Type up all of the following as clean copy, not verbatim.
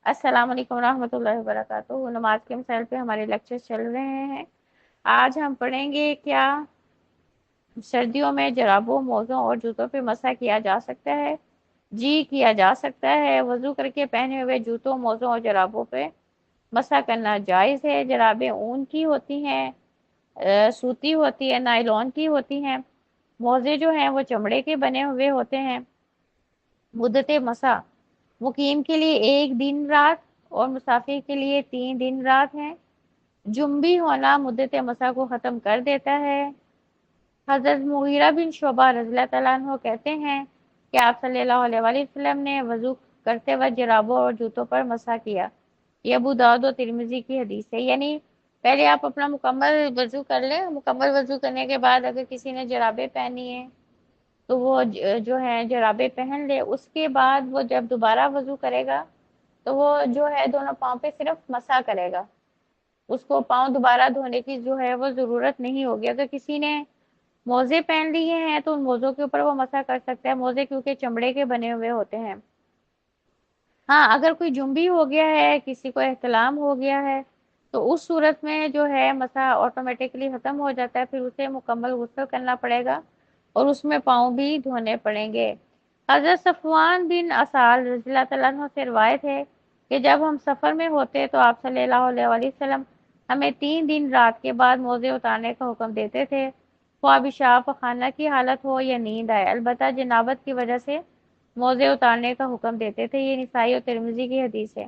अस्सलाम वालेकुम रहमतुल्लाहि वबरकातुहू। नमाज के मसाइल पे हमारे लेक्चर चल रहे हैं। आज हम पढ़ेंगे क्या सर्दियों में जराबों, मोज़ों और जूतों पे मसा किया जा सकता है। जी, किया जा सकता है। वजू करके पहने हुए जूतों, मोज़ों और जराबों पे मसा करना जायज़ है। जराबें ऊन की होती हैं, सूती होती है, नायलॉन की होती हैं। मोज़े जो हैं वो चमड़े के बने हुए होते हैं। मुद्दत मसा मुकीम के लिए 1 दिन रात और मुसाफिर के लिए 3 दिन रात है। जुम्बी होना मुद्दत मसा को ख़त्म कर देता है। हज़रत मुगीरा बिन शुअबा रज़ियल्लाहु तआला अन्हु कहते हैं कि आप सल्लल्लाहु अलैहि वसल्लम ने वज़ू करते वक्त जराबों और जूतों पर मसा किया। ये अबू दाऊद और तिरमिज़ी की हदीस है। यानी पहले आप अपना मुकम्मल वज़ू कर लें। मुकम्मल वज़ू करने के बाद अगर किसी ने जराबें पहनी हैं तो वो जो है जराबें पहन ले। उसके बाद वो जब दोबारा वज़ू करेगा तो वो जो है दोनों पाँव पे सिर्फ मसा करेगा। उसको पाँव दोबारा धोने की जो है वो ज़रूरत नहीं होगी। अगर किसी ने मोज़े पहन लिए हैं तो उन मोज़ों के ऊपर वो मसा कर सकता है। मोज़े क्योंकि चमड़े के बने हुए होते हैं। हाँ, अगर कोई जुम्बी हो गया है, किसी को एहतलाम हो गया है, तो उस सूरत में जो है मसा ऑटोमेटिकली ख़त्म हो जाता है। फिर उसे मुकम्मल गुस्ल करना पड़ेगा और उसमें पाँव भी धोने पड़ेंगे। हज़रत सफ़वान बिन असाल रज़ियल्लाहु तआला अन्हु से रिवायत है कि जब हम सफ़र में होते तो आप सल्लल्लाहु अलैहि वसल्लम हमें 3 दिन रात के बाद मोज़े उतारने का हुक्म देते थे, ख्वाह पेशाब खाना की हालत हो या नींद आए। अलबत्ता जनाबत की वजह से मोज़े उतारने का हुक्म देते थे। ये निसाई और तिरमिज़ी की हदीस है।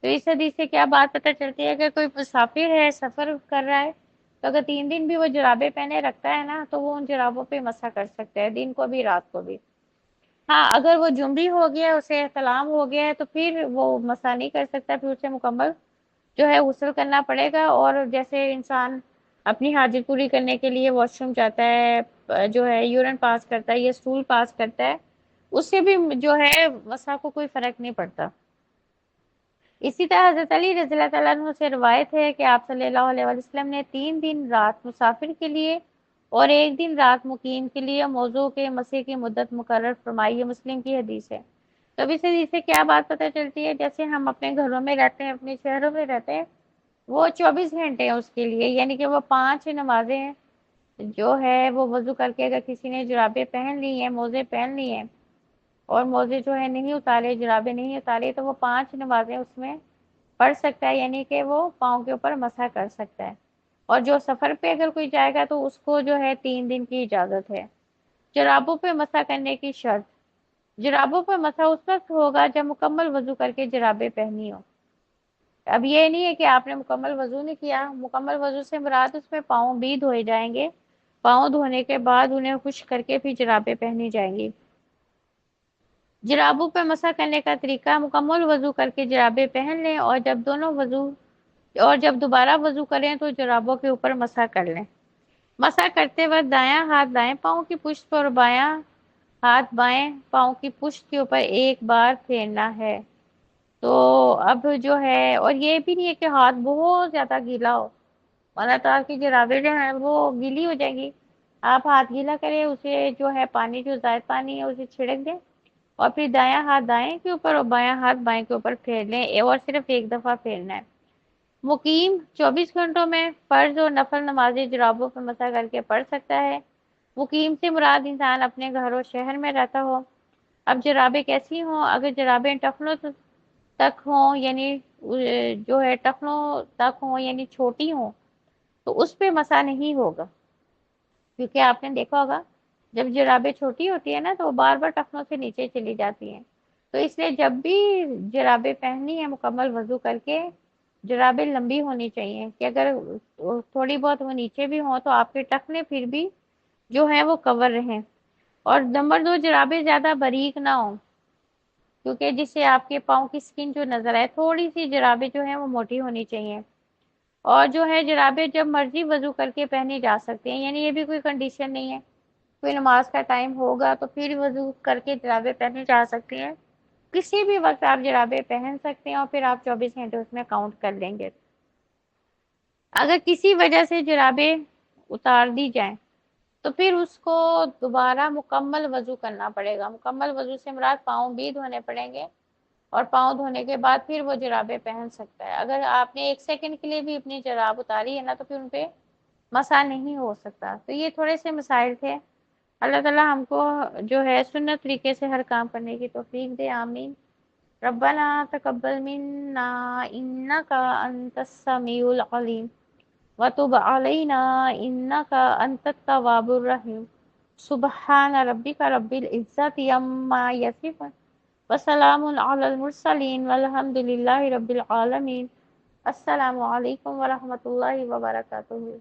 तो इस हदीस से क्या बात पता चलती है, अगर कोई मुसाफिर है, सफ़र कर रहा है, तो अगर 3 दिन भी वो जुराबें पहने रखता है ना, तो वो उन जुराबों पे मसा कर सकता है, दिन को भी रात को भी। हाँ, अगर वो जुम्बी हो गया, उसे एहतलाम हो गया है, तो फिर वो मसा नहीं कर सकता। फिर उसे मुकम्मल जो है गुस्ल करना पड़ेगा। और जैसे इंसान अपनी हाजिर पूरी करने के लिए वॉशरूम जाता है, जो है यूरिन पास करता है या स्टूल पास करता है, उससे भी जो है मसा को कोई फर्क नहीं पड़ता। इसी तरह हज़रत अली रज़ियल्लाहु तआला अन्हु से रिवायत है कि आप सल्लल्लाहु अलैहि वसल्लम ने 3 दिन रात मुसाफिर के लिए और 1 दिन रात मुकीम के लिए मौजू के मसे की मुद्दत मुकर्रर फरमाई। ये मुस्लिम की हदीस है। तो इस हदीस से क्या बात पता चलती है, जैसे हम अपने घरों में रहते हैं, अपने शहरों में रहते हैं, वो 24 घंटे हैं उसके लिए। यानी कि वो 5 नमाजें जो है वो वज़ू करके, अगर किसी ने जुराबें पहन ली हैं, मोज़े पहन लिए हैं और मोज़े जो है नहीं उतारे, जुराबें नहीं उतारी, तो वो 5 नमाजें उसमें पढ़ सकता है। यानी कि वो पाँव के ऊपर मसा कर सकता है। और जो सफ़र पे अगर कोई जाएगा तो उसको जो है 3 दिन की इजाज़त है। जुराबों पे मसा करने की शर्त। जुराबों पर मसा उस वक्त होगा जब मुकम्मल वज़ू करके जुराबें पहनी हो। अब ये नहीं है कि आपने मुकम्मल वज़ू नहीं किया। मुकम्मल वज़ू से मुराद उसमें पाँव भी धोए जाएंगे। पाँव धोने के बाद उन्हें खुश्क करके फिर जुराबें पहनी जाएंगी। जुराबों पर मसा करने का तरीका, मुकम्मल वज़ू करके जुराबें पहन लें और जब दोबारा वज़ू करें तो जुराबों के ऊपर मसा कर लें। मसा करते वक्त दायां हाथ दाएं पाँव की पुश्त पर और बायां हाथ बाएं पाँव की पुश्त के ऊपर एक बार फेरना है। तो अब जो है, और ये भी नहीं है कि हाथ बहुत ज़्यादा गीला हो, वरना तो आपकी जुराबें जो हैं वो गीली हो जाएंगी। आप हाथ गीला करें, उसे जो है पानी, जो ज़ायद पानी है उसे छिड़क दें और फिर दायां हाथ दाएं के ऊपर और बायां हाथ बाएं के ऊपर फेर लें, और सिर्फ एक दफ़ा फेरना है। मुकीम 24 घंटों में फ़र्ज और नफल नमाजें जुराबों पर मसा करके पढ़ सकता है। मुकीम से मुराद इंसान अपने घर और शहर में रहता हो। अब जुराबें कैसी हों, अगर जुराबें टखनों तक हों, यानी जो है टखनों तक हों यानी छोटी हों, तो उस पे मसा नहीं होगा। क्योंकि आपने देखा होगा जब जुराबें छोटी होती है ना तो वो बार बार टखनों से नीचे चली जाती हैं। तो इसलिए जब भी जुराबें पहननी है, मुकम्मल वज़ू करके जुराबें लंबी होनी चाहिए, कि अगर थोड़ी बहुत वो नीचे भी हों तो आपके टखने फिर भी जो है वो कवर रहें। और नंबर 2, जुराबें ज़्यादा बारीक ना हो, क्योंकि जिससे आपके पाँव की स्किन जो नज़र आए। थोड़ी सी जुराबें जो हैं वो मोटी होनी चाहिए। और जो है जुराबें जब मर्जी वज़ू करके पहनी जा सकती हैं, यानी ये भी कोई कंडीशन नहीं है। कोई नमाज का टाइम होगा तो फिर वज़ू करके जुराबें पहनी जा सकती हैं। किसी भी वक्त आप जुराबें पहन सकते हैं और फिर आप 24 घंटे उसमें काउंट कर लेंगे। अगर किसी वजह से जुराबें उतार दी जाएं तो फिर उसको दोबारा मुकम्मल वज़ू करना पड़ेगा। मुकम्मल वज़ू से मुराद पाँव भी धोने पड़ेंगे اور پاؤں دھونے کے بعد پھر وہ جرابیں پہن سکتا ہے۔ اگر آپ نے 1 سیکنڈ کے لیے بھی اپنی جراب اتاری ہے نا تو پھر ان پہ مسا نہیں ہو سکتا۔ تو یہ تھوڑے سے مسائل تھے۔ اللہ تعالیٰ ہم کو جو ہے سنت طریقے سے ہر کام کرنے کی توفیق دے، آمین۔ ربنا تقبل منا انک انت السمیع العلیم وتب علینا انک انت التواب الرحیم۔ سبحان ربک رب العزت عما یصفون وسلام علی المرسلین والحمد للہ رب العالمین۔ السلام علیکم ورحمۃ اللہ وبرکاتہ۔